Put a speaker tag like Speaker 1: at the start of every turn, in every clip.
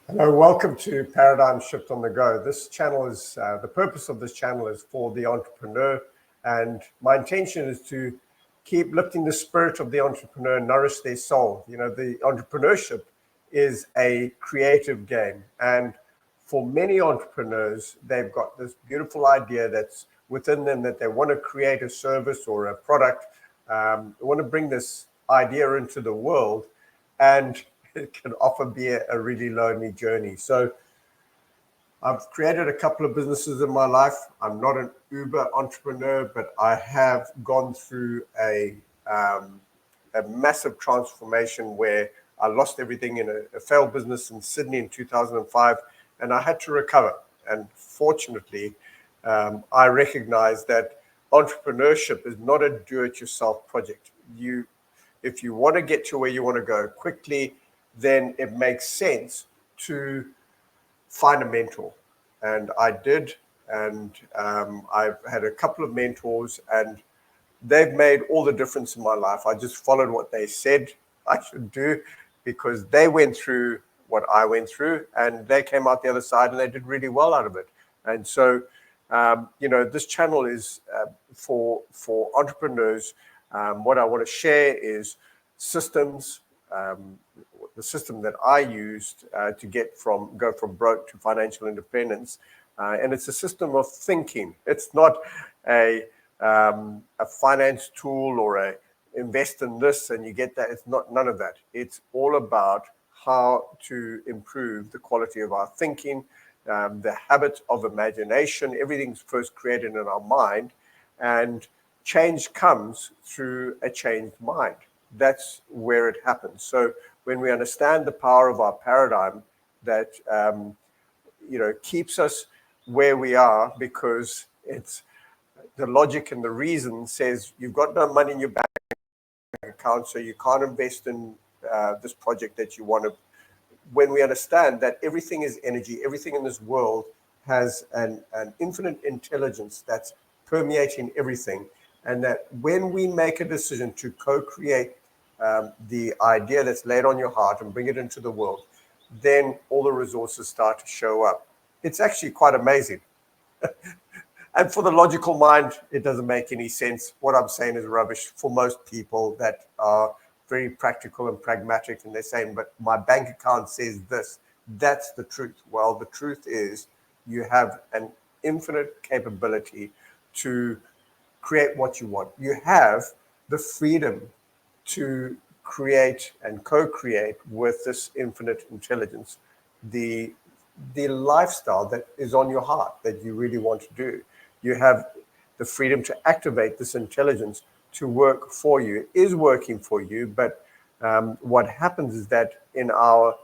Speaker 1: Hello, welcome to Paradigm Shift on the Go. This channel is, the purpose of this channel is for the entrepreneur, and my intention is to keep lifting the spirit of the entrepreneur, nourish their soul. You know, the entrepreneurship is a creative game, and for many entrepreneurs, they've got this beautiful idea that's within them that they want to create a service or a product. They want to bring this idea into the world, and it can often be a really lonely journey. So I've created a couple of businesses in my life. I'm not an Uber entrepreneur, but I have gone through a massive transformation where I lost everything in a failed business in Sydney in 2005, and I had to recover. And fortunately, I recognized that entrepreneurship is not a do-it-yourself project. If you want to get to where you want to go quickly, then it makes sense to find a mentor. And I did, and I've had a couple of mentors, and they've made all the difference in my life. I just followed what they said I should do because they went through what I went through, and they came out the other side, and they did really well out of it. And so, this channel is for entrepreneurs. What I want to share is systems. The system that I used to go from broke to financial independence, and it's a system of thinking. It's not a finance tool or a invest in this and you get that. It's not none of that. It's all about how to improve the quality of our thinking, the habit of imagination. Everything's first created in our mind, and change comes through a changed mind. That's where it happens. So when we understand the power of our paradigm, that keeps us where we are, because it's the logic and the reason says you've got no money in your bank account, so you can't invest in this project that you want to. When we understand that everything is energy, everything in this world has an infinite intelligence that's permeating everything, and that when we make a decision to co-create the idea that's laid on your heart and bring it into the world, then all the resources start to show up. It's actually quite amazing. And for the logical mind, it doesn't make any sense. What I'm saying is rubbish for most people that are very practical and pragmatic, and they're saying, but my bank account says this. That's the truth. Well, the truth is you have an infinite capability to create what you want. You have the freedom to create and co-create with this infinite intelligence the lifestyle that is on your heart that you really want to do. You have the freedom to activate this intelligence to work for you. It is working for you, but what happens is that in our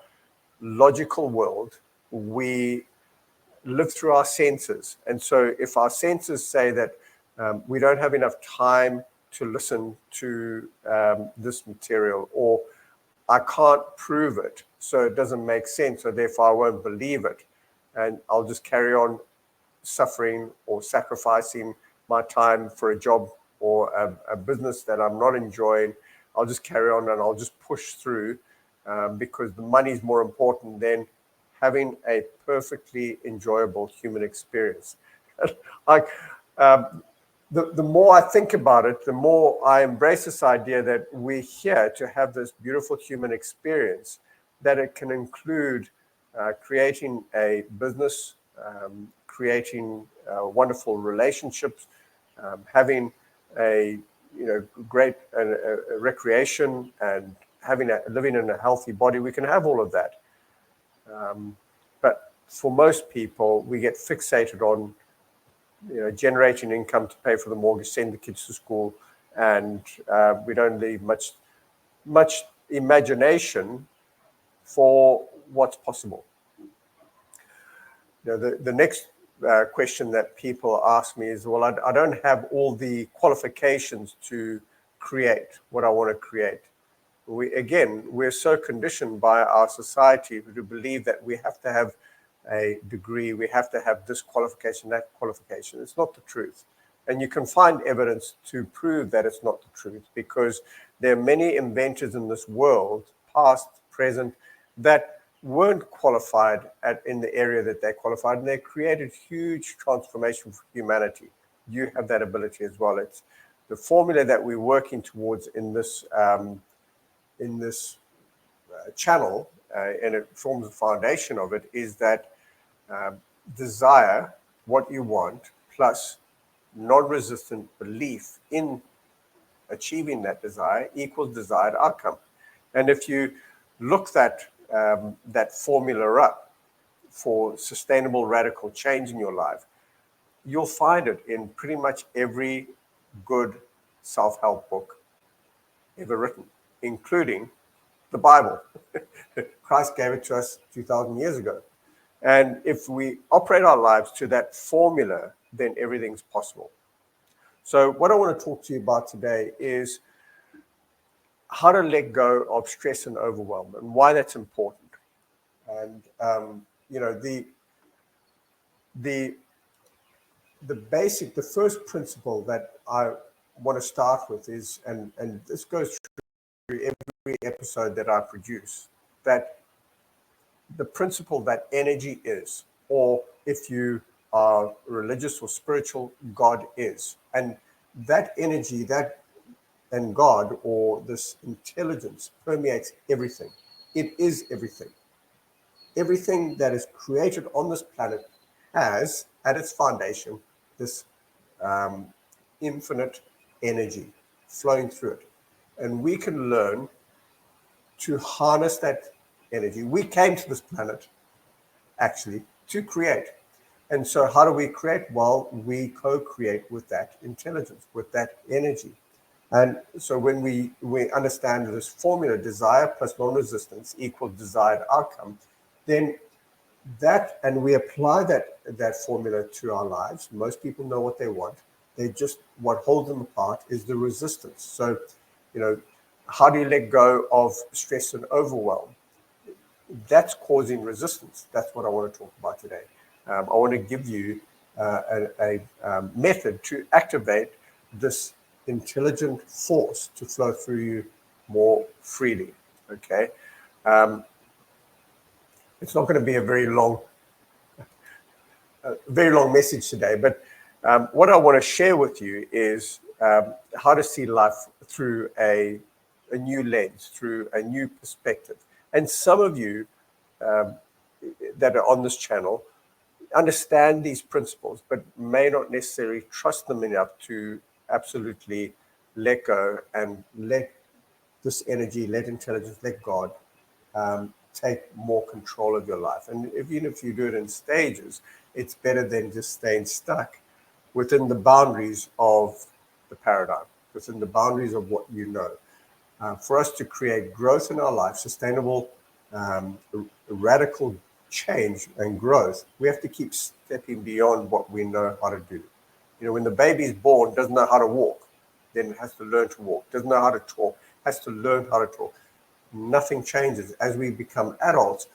Speaker 1: logical world, we live through our senses. And so if our senses say that we don't have enough time to listen to this material, or I can't prove it, so it doesn't make sense, so therefore I won't believe it, and I'll just carry on suffering or sacrificing my time for a job or a business that I'm not enjoying. I'll just carry on and I'll just push through because the money is more important than having a perfectly enjoyable human experience. The more I think about it, the more I embrace this idea that we're here to have this beautiful human experience, that it can include creating a business, creating wonderful relationships, having a great recreation, and living in a healthy body. We can have all of that. But for most people, we get fixated on generating income to pay for the mortgage, send the kids to school, and we don't leave much imagination for what's possible. The next question that people ask me is, well, I don't have all the qualifications to create what I want to create. We're so conditioned by our society to believe that we have to have a degree, we have to have this qualification, that qualification. It's not the truth. And you can find evidence to prove that it's not the truth, because there are many inventors in this world, past, present, that weren't qualified in the area that they qualified, and they created huge transformation for humanity. You have that ability as well. It's the formula that we're working towards in this channel, and it forms the foundation of it, is that desire what you want plus non-resistant belief in achieving that desire equals desired outcome. And if you look that formula up for sustainable radical change in your life, you'll find it in pretty much every good self-help book ever written, including the Bible. Christ gave it to us 2,000 years ago. And if we operate our lives to that formula, then everything's possible. So what I want to talk to you about today is how to let go of stress and overwhelm and why that's important. And, the first principle that I want to start with is, and this goes through every episode that I produce, that the principle that energy is, or if you are religious or spiritual, God is. And that energy, and God, or this intelligence, permeates everything. It is everything. Everything that is created on this planet has at its foundation this infinite energy flowing through it. And we can learn to harness that energy. We came to this planet actually to create. And so how do we create? Well, we co-create with that intelligence, with that energy. And so when we understand this formula, desire plus non-resistance equals desired outcome, then and we apply that formula to our lives. Most people know what they want. What holds them apart is the resistance. So, how do you let go of stress and overwhelm? That's causing resistance. That's what I want to talk about today. I want to give you a method to activate this intelligent force to flow through you more freely. Okay. It's not going to be a very long message today, but what I want to share with you is how to see life through a new lens, through a new perspective. And some of you that are on this channel understand these principles, but may not necessarily trust them enough to absolutely let go and let this energy, let intelligence, let God take more control of your life. And even if you do it in stages, it's better than just staying stuck within the boundaries of the paradigm, within the boundaries of what you know. For us to create growth in our life, sustainable, radical change and growth, we have to keep stepping beyond what we know how to do. When the baby is born, doesn't know how to walk, then it has to learn to walk. Doesn't know how to talk, has to learn how to talk. Nothing changes. As we become adults,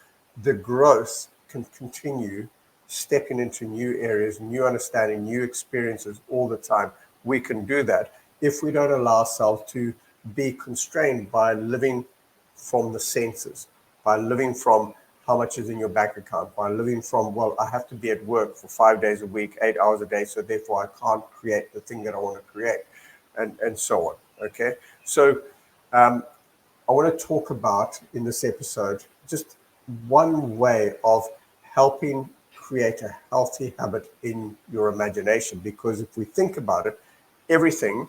Speaker 1: the growth can continue, stepping into new areas, new understanding, new experiences all the time. We can do that if we don't allow ourselves to be constrained by living from the senses, by living from how much is in your bank account, by living from, well, I have to be at work for 5 days a week, 8 hours a day, so therefore I can't create the thing that I want to create, and so on. Okay, so I want to talk about in this episode just one way of helping create a healthy habit in your imagination. Because if we think about it, everything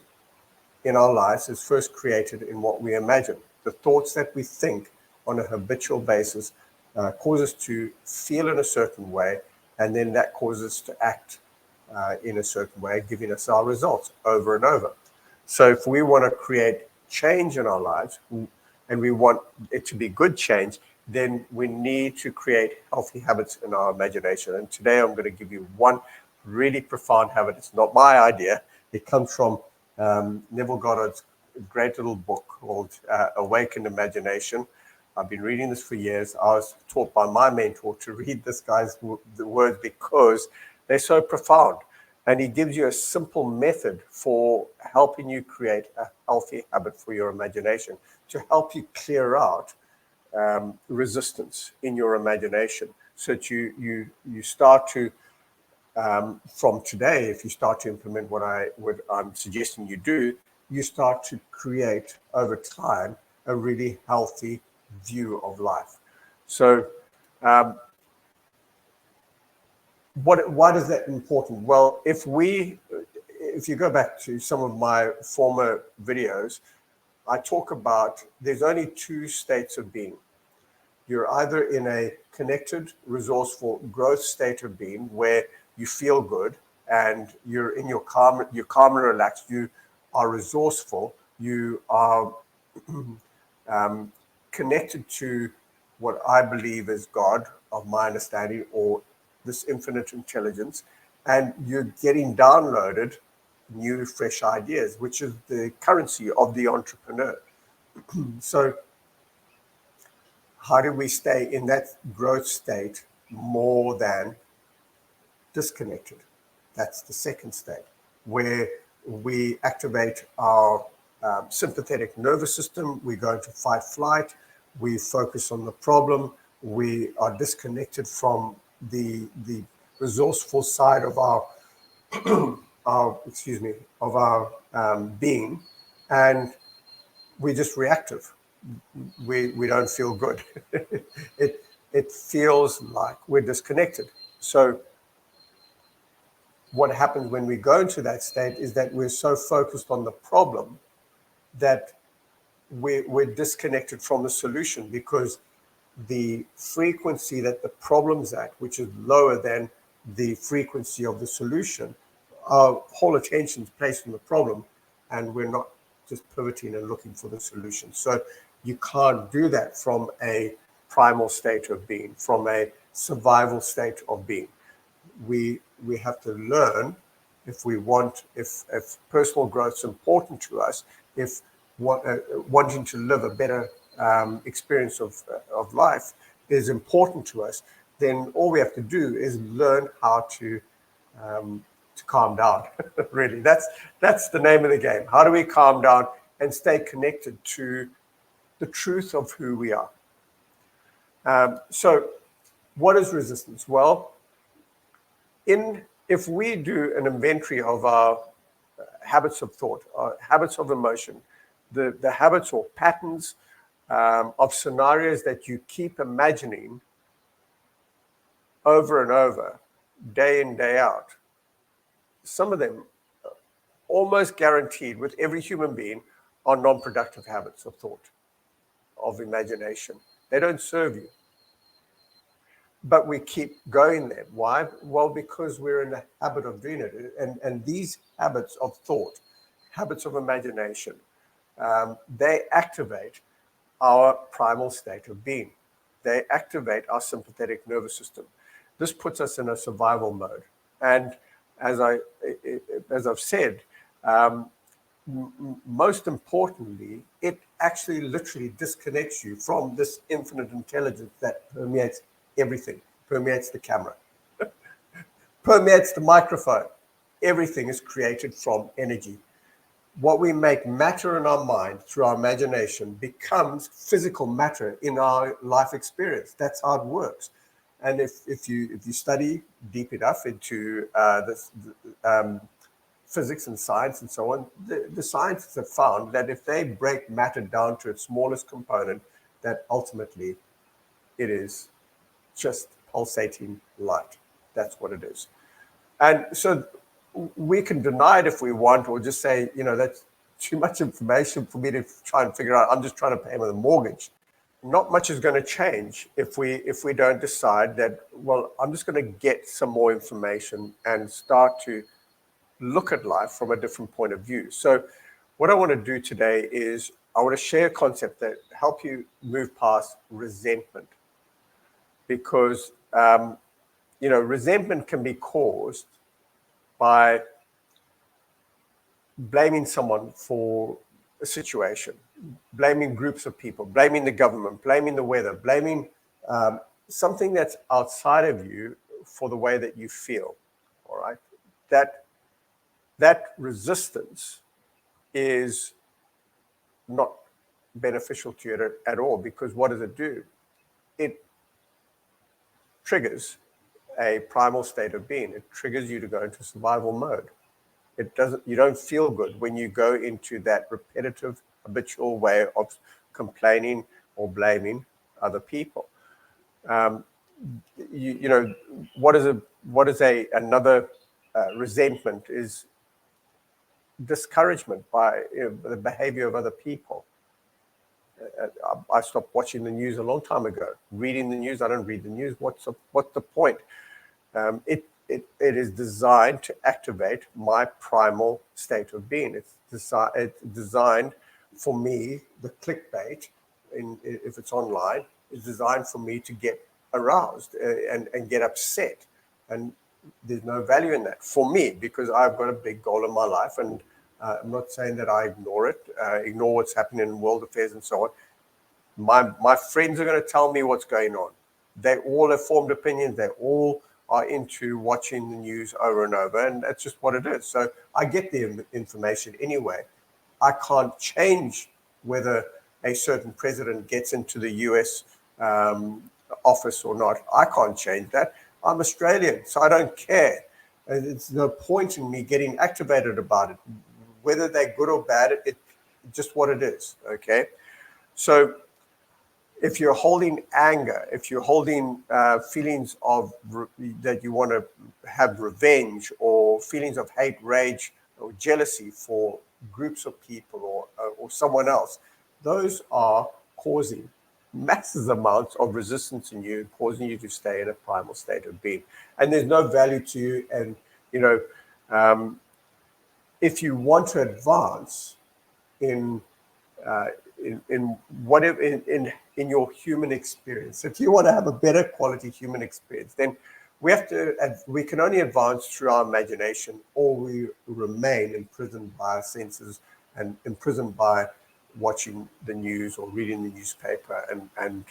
Speaker 1: in our lives is first created in what we imagine. The thoughts that we think on a habitual basis cause us to feel in a certain way, and then that causes us to act in a certain way, giving us our results over and over. So if we want to create change in our lives, and we want it to be good change, then we need to create healthy habits in our imagination. And today I'm going to give you one really profound habit. It's not my idea. It comes from Neville Goddard's great little book called Awakened Imagination. I've been reading this for years. I was taught by my mentor to read this guy's words because they're so profound. And he gives you a simple method for helping you create a healthy habit for your imagination, to help you clear out resistance in your imagination, so that you start to from today, if you start to implement what I'm suggesting you do, you start to create over time a really healthy view of life. So why is that important? Well, if you go back to some of my former videos, I talk about there's only two states of being. You're either in a connected, resourceful growth state of being where you feel good and you're in you're calm and relaxed, you are resourceful, you are connected to what I believe is God, of my understanding, or this infinite intelligence, and you're getting downloaded new, fresh ideas, which is the currency of the entrepreneur. So how do we stay in that growth state more than disconnected? That's the second state, where we activate our sympathetic nervous system. We go into fight flight. We focus on the problem. We are disconnected from the resourceful side of our being, and we're just reactive. We don't feel good. it feels like we're disconnected. So what happens when we go into that state is that we're so focused on the problem that we're disconnected from the solution, because the frequency that the problem's at, which is lower than the frequency of the solution, our whole attention is placed on the problem, and we're not just pivoting and looking for the solution. So you can't do that from a primal state of being, from a survival state of being. We have to learn, if personal growth is important to us, if wanting to live a better experience of life is important to us, then all we have to do is learn how to calm down. Really, that's the name of the game. How do we calm down and stay connected to the truth of who we are? So what is resistance? Well, if we do an inventory of our habits of thought, our habits of emotion, the habits or patterns of scenarios that you keep imagining over and over, day in, day out, some of them, almost guaranteed with every human being, are non-productive habits of thought, of imagination. They don't serve you. But we keep going there. Why? Well, because we're in the habit of doing it. And these habits of thought, habits of imagination, they activate our primal state of being. They activate our sympathetic nervous system. This puts us in a survival mode. And as I've said, most importantly, it actually literally disconnects you from this infinite intelligence that permeates everything, permeates the camera, permeates the microphone. Everything is created from energy. What we make matter in our mind through our imagination becomes physical matter in our life experience. That's how it works. And if you study deep enough into physics and science and so on, the scientists have found that if they break matter down to its smallest component, that ultimately it is just pulsating light. That's what it is. And so we can deny it if we want, or just say, that's too much information for me to try and figure out. I'm just trying to pay my mortgage. Not much is going to change if we don't decide that, well, I'm just going to get some more information and start to look at life from a different point of view. So what I want to do today is I want to share a concept that help you move past resentment. Because, resentment can be caused by blaming someone for a situation, blaming groups of people, blaming the government, blaming the weather, blaming something that's outside of you for the way that you feel, all right? That resistance is not beneficial to you at all, because what does it do? It triggers a primal state of being. It triggers you to go into survival mode. You don't feel good when you go into that repetitive, habitual way of complaining or blaming other people. You know, what is another resentment is discouragement by the behavior of other people. I stopped watching the news a long time ago. Reading the news, I don't read the news. What's the point? It is designed to activate my primal state of being. It's designed for me, the clickbait, if it's online, is designed for me to get aroused and get upset. And there's no value in that for me, because I've got a big goal in my life, and I'm not saying that I ignore it, ignore what's happening in world affairs and so on. My friends are going to tell me what's going on. They all have formed opinions. They all are into watching the news over and over, and that's just what it is. So I get the information anyway. I can't change whether a certain president gets into the US office or not. I can't change that. I'm Australian, so I don't care. And it's no point in me getting activated about it. Whether they're good or bad, it's just what it is, okay? So if you're holding anger, if you're holding feelings of that you want to have revenge, or feelings of hate, rage, or jealousy for groups of people or someone else, those are causing massive amounts of resistance in you, causing you to stay in a primal state of being. And there's no value to you. And, you know, if you want to advance in whatever in your human experience, if you want to have a better quality human experience, then we can only advance through our imagination, or we remain imprisoned by our senses and imprisoned by watching the news or reading the newspaper and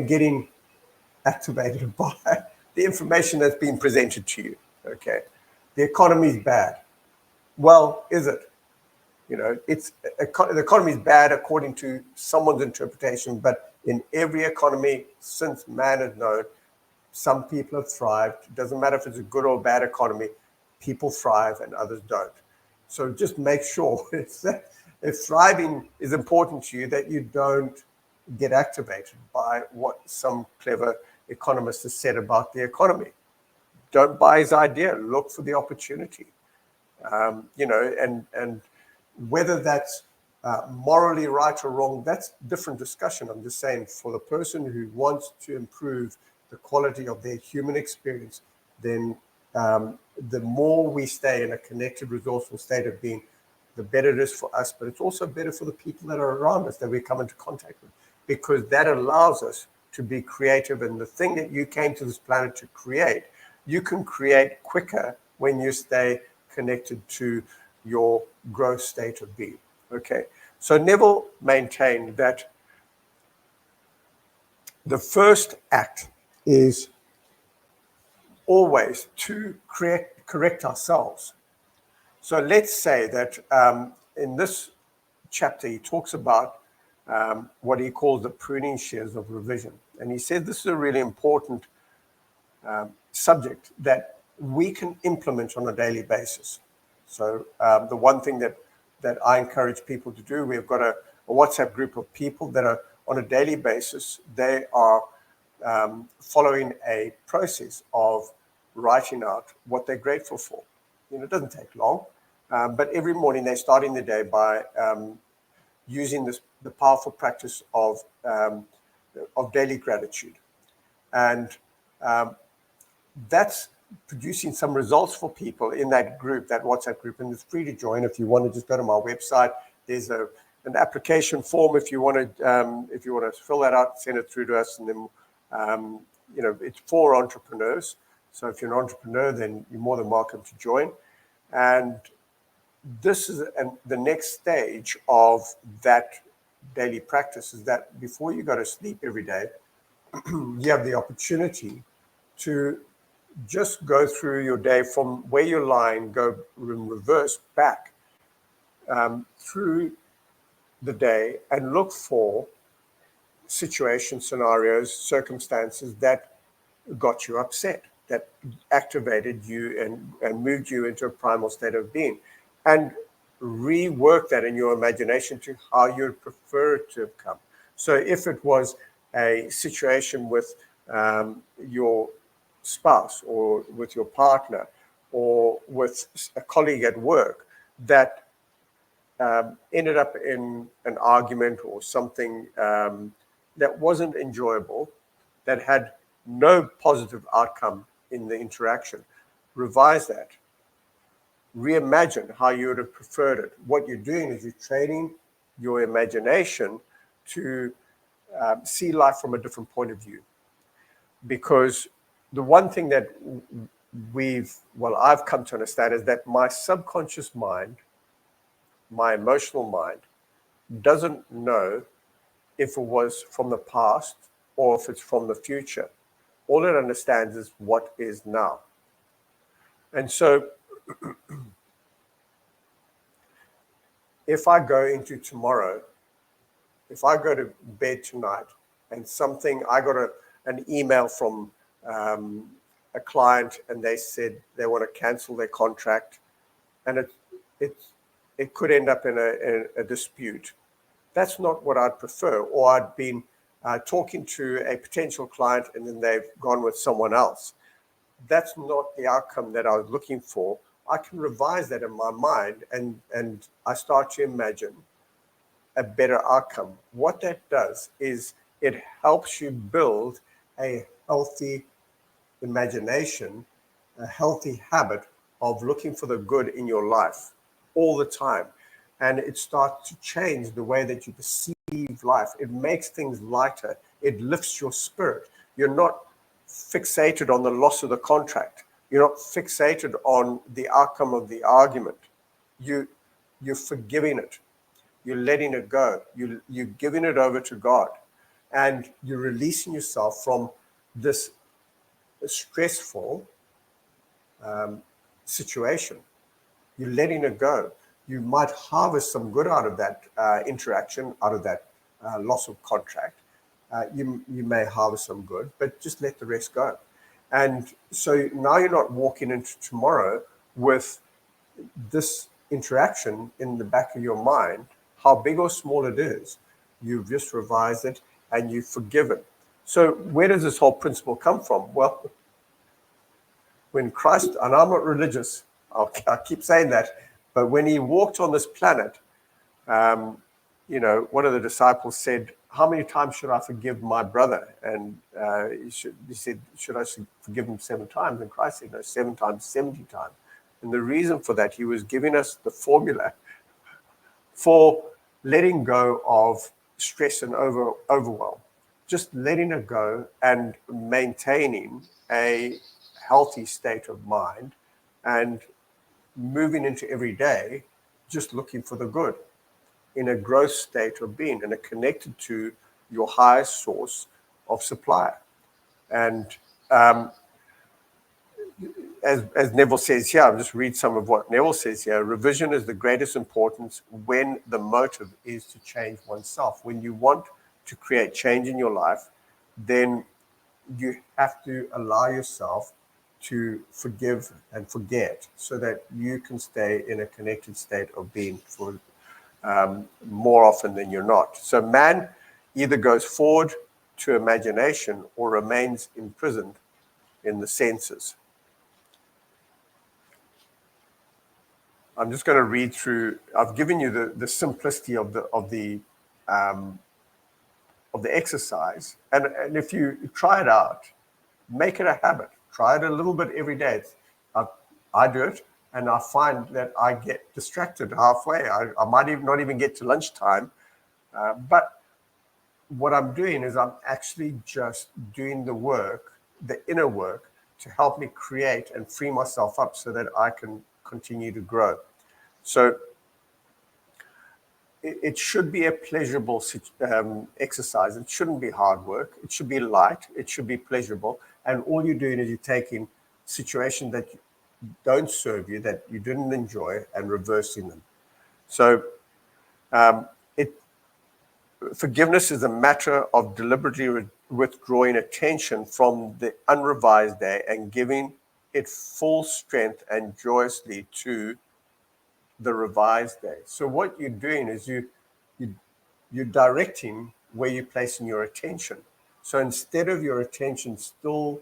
Speaker 1: getting activated by the information that's being presented to you. Okay, the economy is bad. Well, is it? You know, the economy is bad according to someone's interpretation, but in every economy since man has known, some people have thrived. It doesn't matter if it's a good or bad economy, people thrive and others don't. So just make sure if thriving is important to you, that you don't get activated by what some clever economist has said about the economy. Don't buy his idea. Look for the opportunity. You know, and whether that's morally right or wrong, that's a different discussion. I'm just saying, for the person who wants to improve the quality of their human experience, then the more we stay in a connected, resourceful state of being, the better it is for us, but it's also better for the people that are around us, that we come into contact with, because that allows us to be creative. And the thing that you came to this planet to create, you can create quicker when you stay connected to your growth state of being. Okay, so Neville maintained that the first act is always to correct ourselves. So let's say that in this chapter, he talks about what he calls the pruning shears of revision. And he said this is a really important subject that we can implement on a daily basis. So the one thing that I encourage people to do, we've got a WhatsApp group of people that are on a daily basis. They are following a process of writing out what they're grateful for. You know, it doesn't take long, but every morning they're starting the day by using the powerful practice of daily gratitude, and that's producing some results for people in that group, that WhatsApp group. And it's free to join. If you want to just go to my website, there's an application form. If you want to fill that out, send it through to us, and then you know, it's for entrepreneurs. So if you're an entrepreneur, then you're more than welcome to join. And this is the next stage of that daily practice, is that before you go to sleep every day, you have the opportunity to just go through your day from where you're lying, go in reverse back through the day and look for situations, scenarios, circumstances that got you upset, that activated you and moved you into a primal state of being, and rework that in your imagination to how you'd prefer it to have come. So if it was a situation with your spouse or with your partner or with a colleague at work that ended up in an argument or something that wasn't enjoyable, that had no positive outcome in the interaction, revise that. Reimagine how you would have preferred it. What you're doing is you're training your imagination to see life from a different point of view. Because the one thing that I've come to understand is that my subconscious mind, my emotional mind, doesn't know if it was from the past or if it's from the future. All it understands is what is now. And so if I go into tomorrow, if I go to bed tonight and I got an email from a client and they said they want to cancel their contract, and it could end up in a dispute. That's not what I'd prefer. Or I'd been talking to a potential client and then they've gone with someone else. That's not the outcome that I was looking for. I can revise that in my mind and I start to imagine a better outcome. What that does is it helps you build a healthy imagination, a healthy habit of looking for the good in your life all the time. And it starts to change the way that you perceive life. It makes things lighter. It lifts your spirit. You're not fixated on the loss of the contract. You're not fixated on the outcome of the argument. You're forgiving it. You're letting it go. You're giving it over to God. And you're releasing yourself from this stressful situation. You're letting it go. You might harvest some good out of that interaction, out of that loss of contract. You may harvest some good, but just let the rest go. And so now you're not walking into tomorrow with this interaction in the back of your mind, how big or small it is. You've just revised it and you've forgiven. So where does this whole principle come from? Well, when Christ, and I'm not religious, I keep saying that, but when he walked on this planet, one of the disciples said, how many times should I forgive my brother? And he said, should I forgive him 7 times? And Christ said, no, 7 times, 70 times. And the reason for that, he was giving us the formula for letting go of stress and overwhelm. Just letting it go and maintaining a healthy state of mind and moving into every day, just looking for the good in a growth state of being and connected to your highest source of supply. And as Neville says here, I'll just read some of what Neville says here. Revision is the greatest importance when the motive is to change oneself. When you want to create change in your life, then you have to allow yourself to forgive and forget so that you can stay in a connected state of being for more often than you're not. So man either goes forward to imagination or remains imprisoned in the senses. I'm just going to read through. I've given you the simplicity of the exercise, and if you try it out, make it a habit. Try it a little bit every day. I do it, and I find that I get distracted halfway. I might not even get to lunchtime, but what I'm doing is I'm actually just doing the work, the inner work, to help me create and free myself up so that I can continue to grow. So it should be a pleasurable exercise. It shouldn't be hard work. It should be light. It should be pleasurable. And all you're doing is you're taking situations that don't serve you, that you didn't enjoy, and reversing them. So Forgiveness is a matter of deliberately withdrawing attention from the unrevised day and giving it full strength and joyously to the revised day. So what you're doing is you're directing where you're placing your attention. So instead of your attention still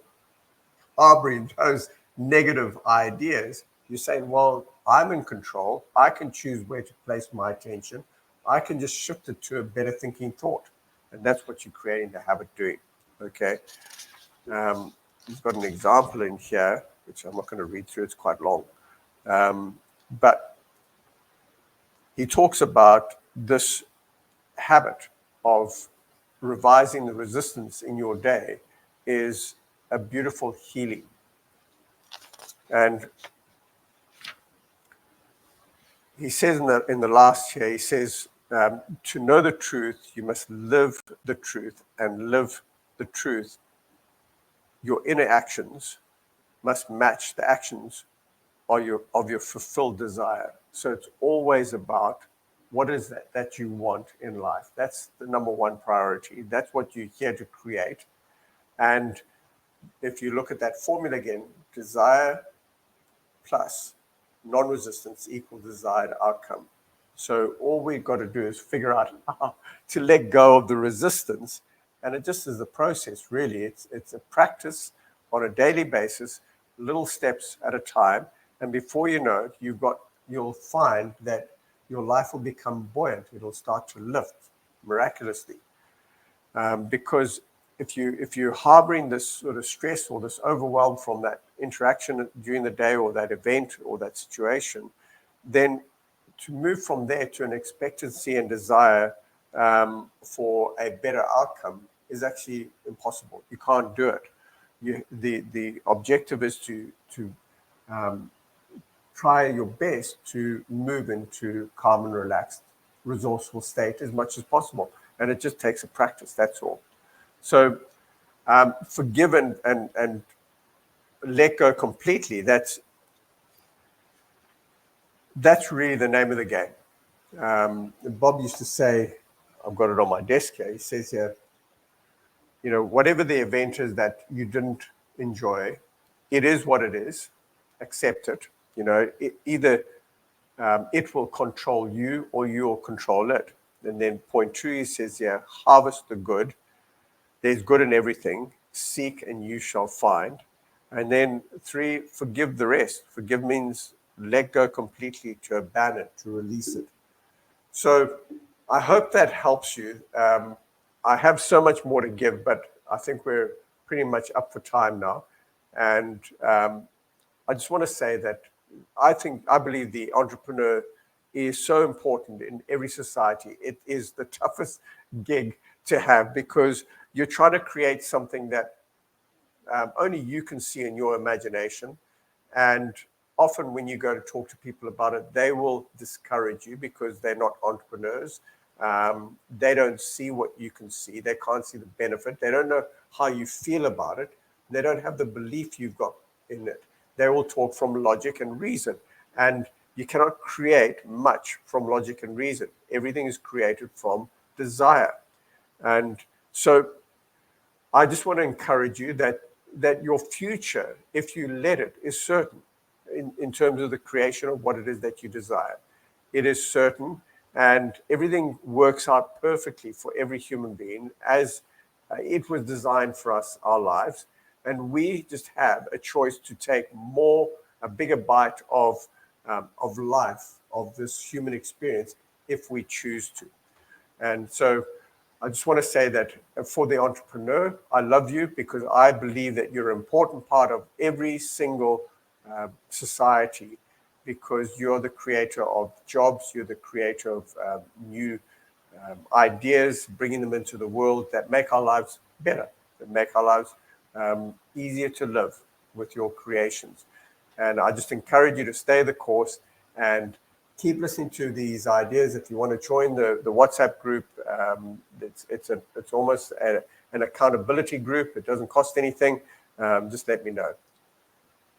Speaker 1: harboring those negative ideas, you're saying, well, I'm in control. I can choose where to place my attention. I can just shift it to a better thinking thought. And that's what you're creating the habit doing. Okay. He's got an example in here, which I'm not going to read through. It's quite long. But he talks about this habit of revising the resistance in your day is a beautiful healing. And he says in the last here, he says, to know the truth, you must live the truth, and live the truth. Your inner actions must match the actions of your fulfilled desire. So it's always about what is that you want in life. That's the number one priority. That's what you're here to create. And if you look at that formula again, desire plus non-resistance equals desired outcome. So all we've got to do is figure out how to let go of the resistance. And it just is a process, really. It's a practice on a daily basis, little steps at a time. And before you know it, you'll find that your life will become buoyant. It'll start to lift miraculously. Because if you're harboring this sort of stress or this overwhelm from that interaction during the day or that event or that situation, then to move from there to an expectancy and desire for a better outcome is actually impossible. You can't do it. The objective is to try your best to move into calm and relaxed, resourceful state as much as possible. And it just takes a practice, that's all. So forgive and let go completely. That's really the name of the game. Bob used to say, I've got it on my desk here, he says here, whatever the event is that you didn't enjoy, it is what it is. Accept it. Either it will control you or you will control it. And then point 2, he says, harvest the good. There's good in everything. Seek and you shall find. And then 3, forgive the rest. Forgive means let go completely, to abandon it, to release it. So I hope that helps you. I have so much more to give, but I think we're pretty much up for time now. And I just want to say that I believe the entrepreneur is so important in every society. It is the toughest gig to have because you're trying to create something that only you can see in your imagination. And often when you go to talk to people about it, they will discourage you because they're not entrepreneurs. They don't see what you can see. They can't see the benefit. They don't know how you feel about it. They don't have the belief you've got in it. They will talk from logic and reason. And you cannot create much from logic and reason. Everything is created from desire. And so I just want to encourage you that your future, if you let it, is certain in terms of the creation of what it is that you desire. It is certain, and everything works out perfectly for every human being as it was designed for us, our lives. And we just have a choice to take a bigger bite of life, of this human experience, if we choose to. And so I just want to say that for the entrepreneur, I love you because I believe that you're an important part of every single society, because you're the creator of jobs, you're the creator of new ideas, bringing them into the world that make our lives better, that make our lives easier to live with your creations. And I just encourage you to stay the course and keep listening to these ideas. If you want to join the WhatsApp group, it's almost an accountability group. It doesn't cost anything. Just let me know.